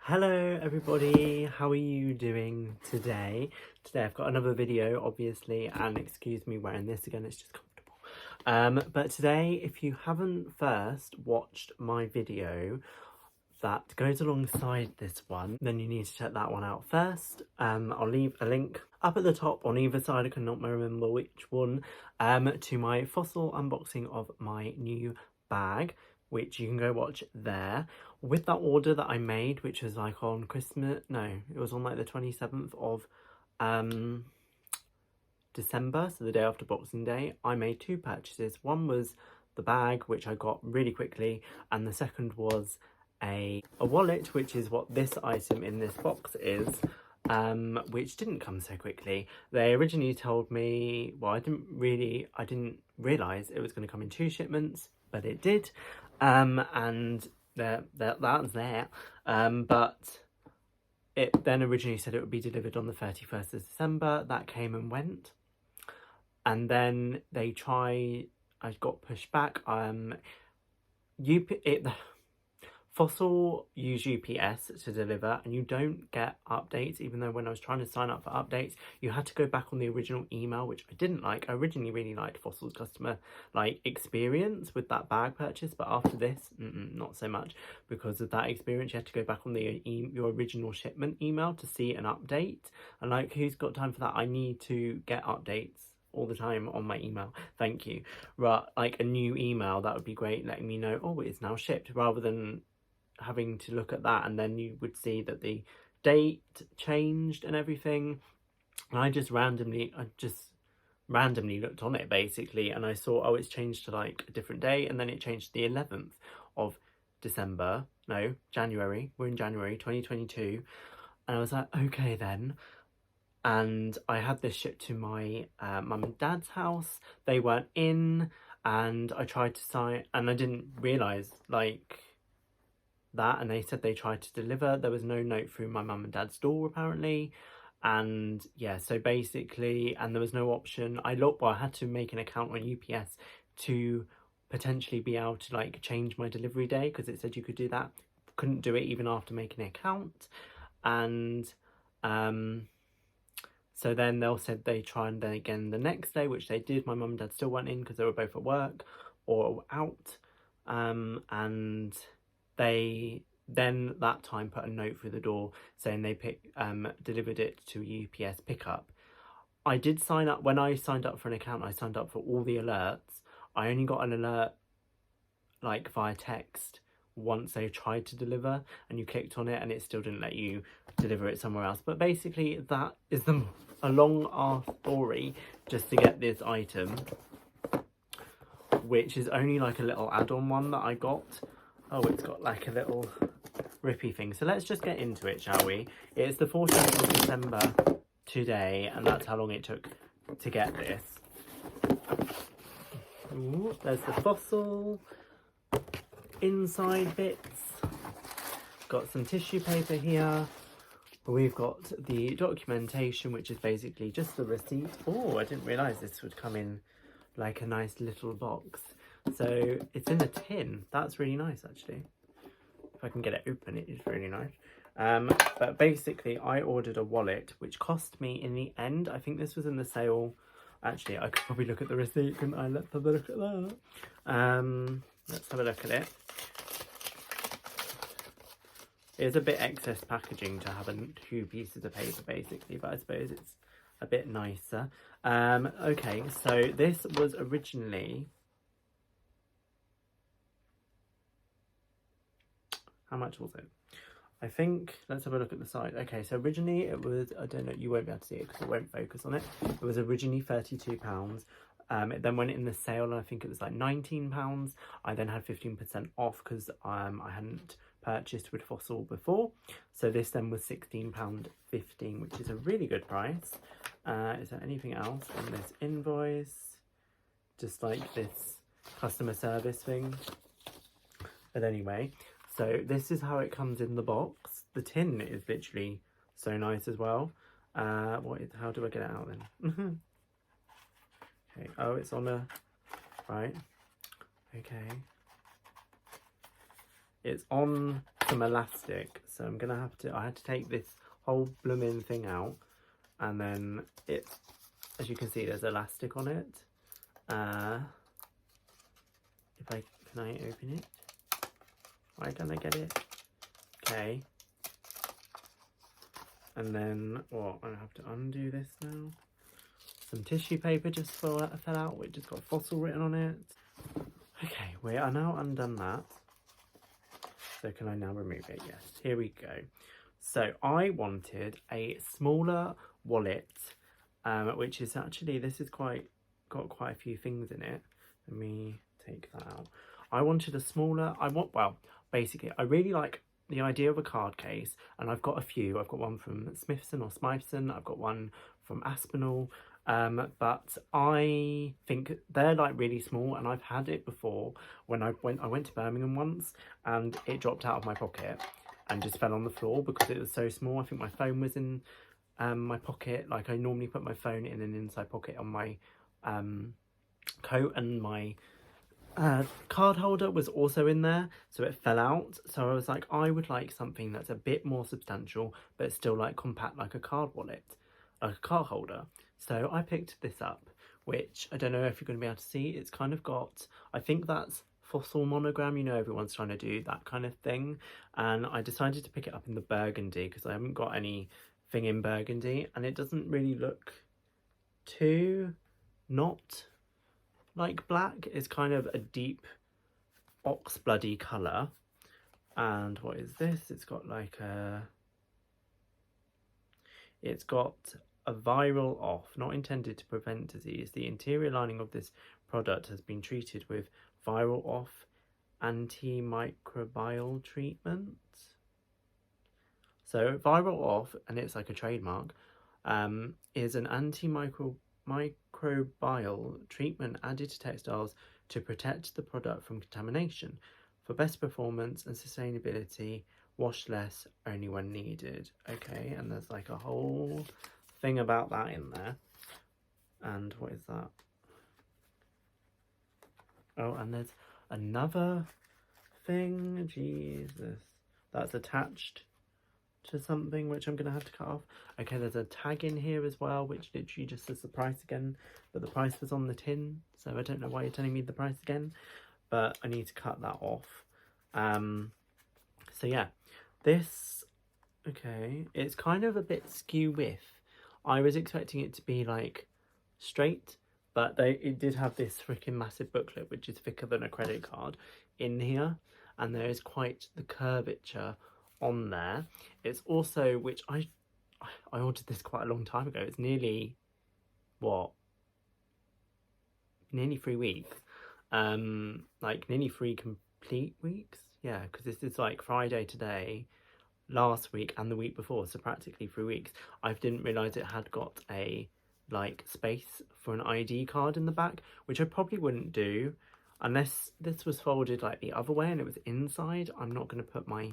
Hello everybody, how are you doing today? Today I've got another video obviously, and excuse me wearing this again, it's just comfortable. But today, if you haven't first watched my video that goes alongside this one, then you need to check that one out first. I'll leave a link up at the top on either side, I cannot remember which one, to my fossil unboxing of my new bag, which you can go watch there. With that order that I made, which was like on Christmas, no, it was on like the 27th of December, so the day after Boxing Day, I made two purchases. One was the bag, which I got really quickly, and the second was a wallet, which is what this item in this box is, which didn't come so quickly. They originally told me, well, I didn't realise it was going to come in 2 shipments, but it did, and that's there. But it then originally said it would be delivered on the 31st of December. That came and went, and then I got pushed back. Fossil use UPS to deliver, and you don't get updates, even though when I was trying to sign up for updates, you had to go back on the original email, which I didn't like. I originally really liked Fossil's customer experience with that bag purchase, but after this, not so much. Because of that experience, you had to go back on your original shipment email to see an update, and who's got time for that? I need to get updates all the time on my email, thank you. Right, a new email, that would be great, letting me know, oh, it's now shipped, rather than having to look at that, and then you would see that the date changed and everything. And I just randomly looked on it basically, and I saw, oh, it's changed to a different day, and then it changed to the 11th of December, no, January, we're in January 2022, and I was like, okay then. And I had this shipped to my mum and dad's house. They weren't in, and I tried to sign, and I didn't realise that, and they said they tried to deliver. There was no note through my mum and dad's door apparently, and yeah, so basically, and there was no option. I had to make an account on UPS to potentially be able to change my delivery day, because it said you could do that. Couldn't do it even after making an account. And so then they said they tried then again the next day, which they did. My mum and dad still weren't in because they were both at work or out, and they then that time put a note through the door saying they delivered it to UPS pickup. I did sign up. When I signed up for an account, I signed up for all the alerts. I only got an alert via text once they tried to deliver, and you clicked on it and it still didn't let you deliver it somewhere else. But basically that is a long ass story just to get this item, which is only a little add-on one that I got. Oh, it's got a little rippy thing. So let's just get into it, shall we? It's the 14th of December today, and that's how long it took to get this. Ooh, there's the Fossil inside bits. Got some tissue paper here. We've got the documentation, which is basically just the receipt. Oh, I didn't realise this would come in a nice little box. So it's in a tin. That's really nice, actually. If I can get it open, it is really nice. But basically, I ordered a wallet, which cost me in the end, I think this was in the sale. Actually, I could probably look at the receipt, couldn't I? Let's have a look at that. Let's have a look at it. It's a bit excess packaging to have 2 pieces of paper, basically, but I suppose it's a bit nicer. Okay, so this was originally... How much was it? I think, let's have a look at the side. Okay, so originally it was, I don't know, you won't be able to see it because it won't focus on it. It was originally £32. It then went in the sale, and I think it was £19. I then had 15% off because I hadn't purchased with Fossil before. So this then was £16.15, which is a really good price. Is there anything else on this invoice? Just this customer service thing. But anyway, so this is how it comes in the box. The tin is literally so nice as well. How do I get it out then? Okay, oh, it's on a, right, okay. It's on some elastic, so I'm gonna have to, I had to take this whole blooming thing out, and then it, as you can see, there's elastic on it. Can I open it? Why don't I get it? Okay. And then, well, I have to undo this now. Some tissue paper just fell out, which has got fossil written on it. Okay, we are now undone that. So can I now remove it? Yes, here we go. So I wanted a smaller wallet, which is actually, this is got quite a few things in it. Let me take that out. I wanted a smaller, well, basically, I really like the idea of a card case, and I've got a few. I've got one from Smithson or Smythson, I've got one from Aspinall, but I think they're like really small, and I've had it before when I went to Birmingham once, and it dropped out of my pocket and just fell on the floor because it was so small. I think my phone was in my pocket. Like, I normally put my phone in an inside pocket on my coat, and my card holder was also in there, so it fell out. So I was like, I would like something that's a bit more substantial but still like compact, like a card wallet, like a card holder. So I picked this up, which I don't know if you're going to be able to see. It's kind of got, I think that's fossil monogram, you know, everyone's trying to do that kind of thing, and I decided to pick it up in the burgundy because I haven't got anything in burgundy, and it doesn't really look too not like black. Is kind of a deep ox bloody colour. And what is this? It's got like it's got a viral off, not intended to prevent disease. The interior lining of this product has been treated with viral off anti-microbial treatment. So viral off, and it's like a trademark, is an antimicrobial treatment added to textiles to protect the product from contamination. For best performance and sustainability, wash less only when needed. Okay, and there's like a whole thing about that in there. And what is that? Oh, and there's another thing. Jesus, that's attached to something, which I'm gonna have to cut off. Okay, there's a tag in here as well, which literally just says the price again, but the price was on the tin, so I don't know why you're telling me the price again, but I need to cut that off. So yeah, this, okay, it's kind of a bit skew width. I was expecting it to be like straight, but it did have this freaking massive booklet, which is thicker than a credit card, in here, and there is quite the curvature on there. It's also, which I ordered this quite a long time ago. It's nearly, what, nearly 3 weeks, like nearly 3 complete weeks. Yeah, because this is like Friday today, last week and the week before, so practically 3 weeks. I didn't realise it had got a like space for an ID card in the back, which I probably wouldn't do unless this was folded like the other way and it was inside. I'm not going to put my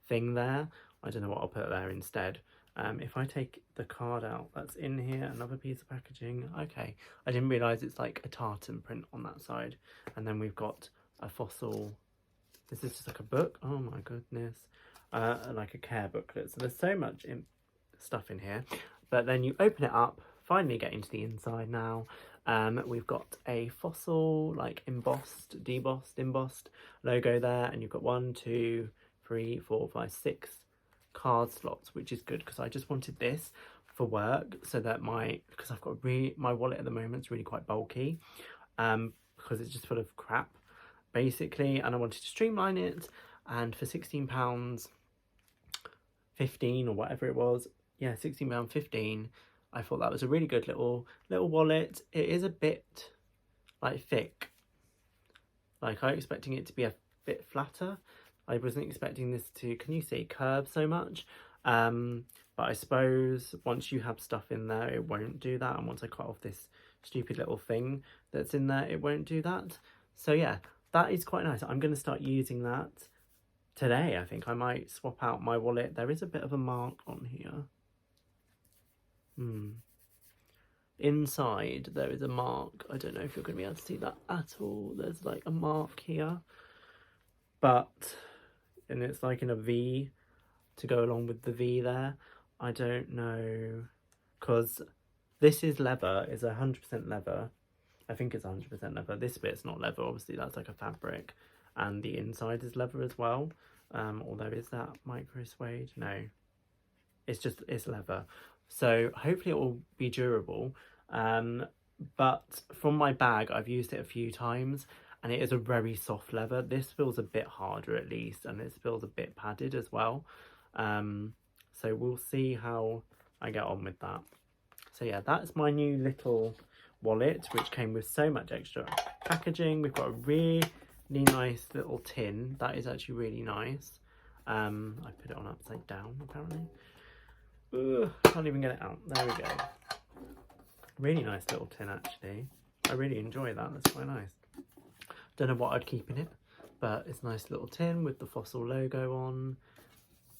thing there. I don't know what I'll put there instead. If I take the card out, that's in here, another piece of packaging. Okay, I didn't realise it's like a tartan print on that side. And then we've got a fossil, this is just like a book, oh my goodness, like a care booklet. So there's so much stuff in here, but then you open it up, finally get into the inside now. We've got a fossil, like embossed logo there, and you've got 1, 2, 3, 4, 5, 6 card slots, which is good because I just wanted this for work, so that because I've got my wallet at the moment is really quite bulky, because it's just full of crap basically, and I wanted to streamline it. And for £16.15 or whatever it was, yeah, £16.15, I thought that was a really good little wallet. It is a bit like thick, like I was expecting it to be a bit flatter. I wasn't expecting this to, can you see, curve so much, but I suppose once you have stuff in there it won't do that, and once I cut off this stupid little thing that's in there it won't do that. So yeah, that is quite nice. I'm going to start using that today. I think I might swap out my wallet. There is a bit of a mark on here. Inside there is a mark. I don't know if you're going to be able to see that at all. There's like a mark here, but, and it's like in a V. to go along with the V there. I don't know, because this is leather, it's 100% leather. I think it's 100% leather. This bit's not leather, obviously that's like a fabric, and the inside is leather as well. Although, is that micro suede? No, it's leather. So hopefully it will be durable. But from my bag, I've used it a few times, and it is a very soft leather. This feels a bit harder at least, and it feels a bit padded as well. So we'll see how I get on with that. So yeah, that's my new little wallet, which came with so much extra packaging. We've got a really nice little tin. That is actually really nice. I put it on upside down apparently. Ugh, can't even get it out. There we go. Really nice little tin actually. I really enjoy that. That's quite nice. Don't know what I'd keep in it, but it's a nice little tin with the Fossil logo on.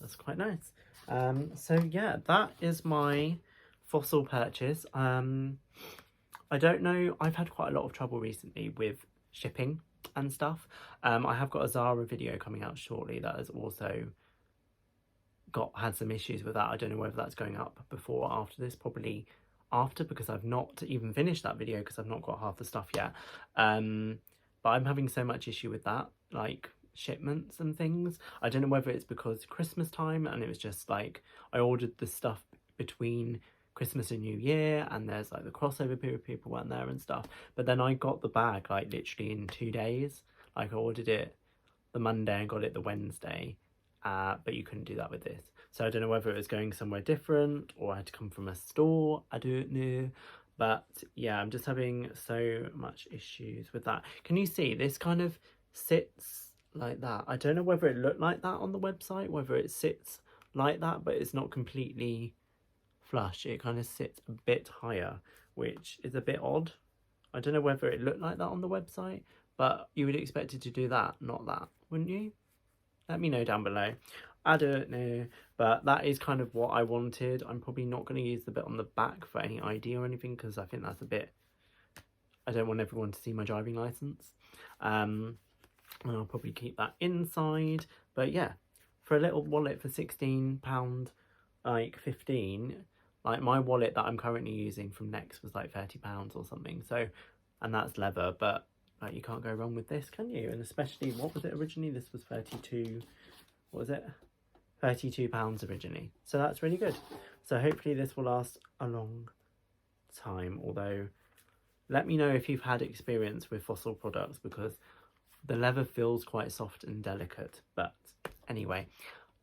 That's quite nice. So yeah, that is my Fossil purchase. I don't know, I've had quite a lot of trouble recently with shipping and stuff. I have got a Zara video coming out shortly that has also had some issues with that. I don't know whether that's going up before or after this, probably after, because I've not even finished that video because I've not got half the stuff yet. But I'm having so much issue with that, like shipments and things. I don't know whether it's because Christmas time and it was just like I ordered the stuff between Christmas and New Year, and there's like the crossover period, people weren't there and stuff. But then I got the bag like literally in 2 days. Like I ordered it the Monday and got it the Wednesday, but you couldn't do that with this. So I don't know whether it was going somewhere different or I had to come from a store. I don't know. But yeah, I'm just having so much issues with that. Can you see this kind of sits like that? I don't know whether it looked like that on the website, whether it sits like that, but it's not completely flush. It kind of sits a bit higher, which is a bit odd. I don't know whether it looked like that on the website, but you would expect it to do that, not that, wouldn't you? Let me know down below. I don't know, but that is kind of what I wanted. I'm probably not going to use the bit on the back for any ID or anything because I think that's a bit, I don't want everyone to see my driving license. And I'll probably keep that inside. But yeah, for a little wallet for £16, like 15, like my wallet that I'm currently using from Next was like £30 or something. So, and that's leather, but like you can't go wrong with this, can you? And especially, what was it originally? This was 32, what was it? £32 originally. So that's really good. So hopefully this will last a long time. Although, let me know if you've had experience with Fossil products because the leather feels quite soft and delicate. But anyway,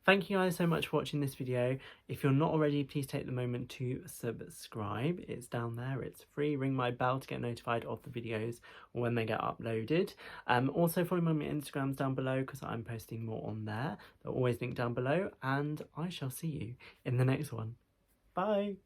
thank you guys so much for watching this video. If you're not already, please take the moment to subscribe. It's down there, it's free. Ring my bell to get notified of the videos when they get uploaded. Also follow me on my Instagrams down below because I'm posting more on there. They're always linked down below, and I shall see you in the next one. Bye.